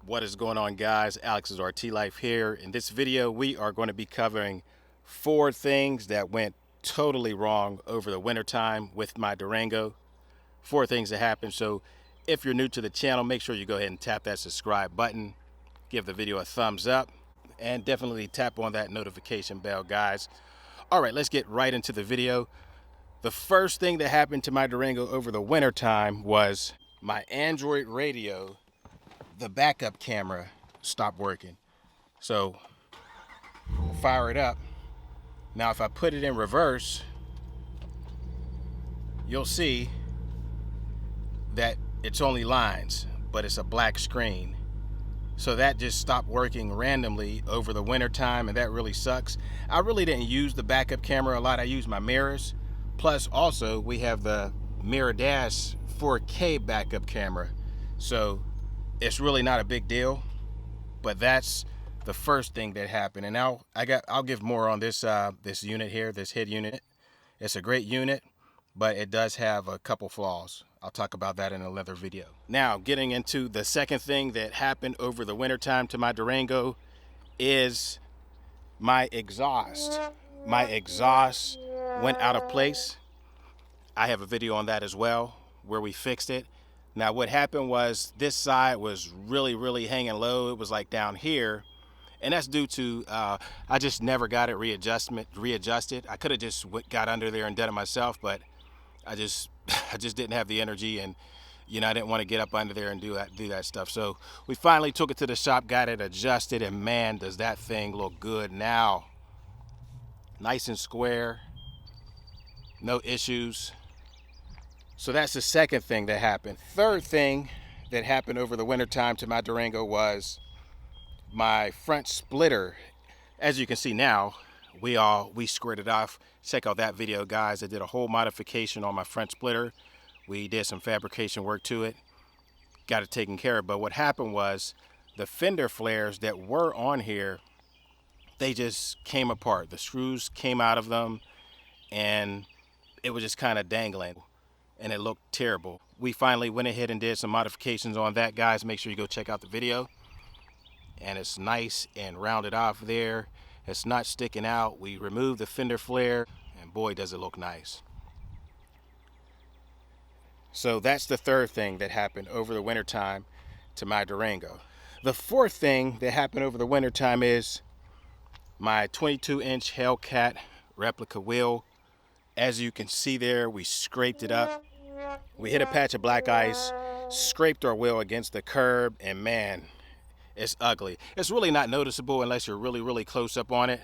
What is going on, guys? Alexsrtlife here. In this video, we are going to be covering 4 things that went totally wrong over the wintertime with my Durango. 4 things that happened. So if you're new to the channel, make sure you go ahead and tap that subscribe button, give the video a thumbs up, and definitely tap on that notification bell, guys. All right, let's get right into the video. The first thing that happened to my Durango over the wintertime was my Android radio. The backup camera stopped working. So fire it up. Now if I put it in reverse, you'll see that it's only lines, but it's a black screen. So that just stopped working randomly over the winter time, and that really sucks. I really didn't use the backup camera a lot. I used my mirrors. Plus also we have the Mirror Dash 4K backup camera. So it's really not a big deal, but that's the first thing that happened. And now I'll give more on this this unit here, this HID unit. It's a great unit, but it does have a couple flaws. I'll talk about that in another video. Now, getting into the second thing that happened over the wintertime to my Durango is my exhaust. My exhaust went out of place. I have a video on that as well where we fixed it. Now what happened was this side was really hanging low. It was like down here, and that's due to I just never got it readjusted. I could have just got under there and done it myself, but I just didn't have the energy, and I didn't want to get up under there and do that stuff. So we finally took it to the shop, got it adjusted, and man, does that thing look good now. Nice and square, no issues. So that's the second thing that happened. Third thing that happened over the wintertime to my Durango was my front splitter. As you can see now, we squared it off. Check out that video, guys. I did a whole modification on my front splitter. We did some fabrication work to it, got it taken care of. But what happened was the fender flares that were on here, they just came apart. The screws came out of them, and it was just kind of dangling, and it looked terrible. We finally went ahead and did some modifications on that, guys. Make sure you go check out the video. And it's nice and rounded off there. It's not sticking out. We removed the fender flare, and boy, does it look nice. So that's the third thing that happened over the wintertime to my Durango. The fourth thing that happened over the wintertime is my 22-inch Hellcat replica wheel. As you can see there, we scraped it up. We hit a patch of black ice, scraped our wheel against the curb, and man, it's ugly. It's really not noticeable unless you're really close up on it.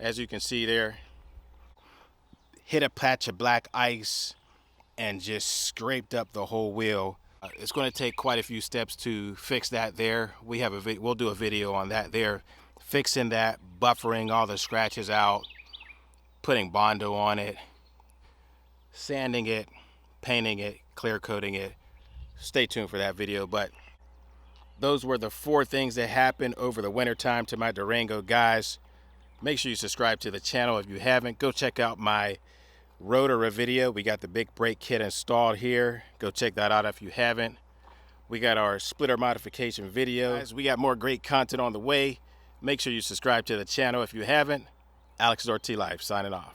As you can see there, hit a patch of black ice and just scraped up the whole wheel. It's going to take quite a few steps to fix that there. We'll do a video on that there, fixing that, buffering all the scratches out, putting Bondo on it, sanding it, painting it, clear coating it. Stay tuned for that video. But those were the 4 things that happened over the wintertime to my Durango, guys. Make sure you subscribe to the channel if you haven't. Go check out my rotor video. We got the big brake kit installed here. Go check that out if you haven't. We got our splitter modification video. Guys, we got more great content on the way. Make sure you subscribe to the channel if you haven't. Alexsrtlife signing off.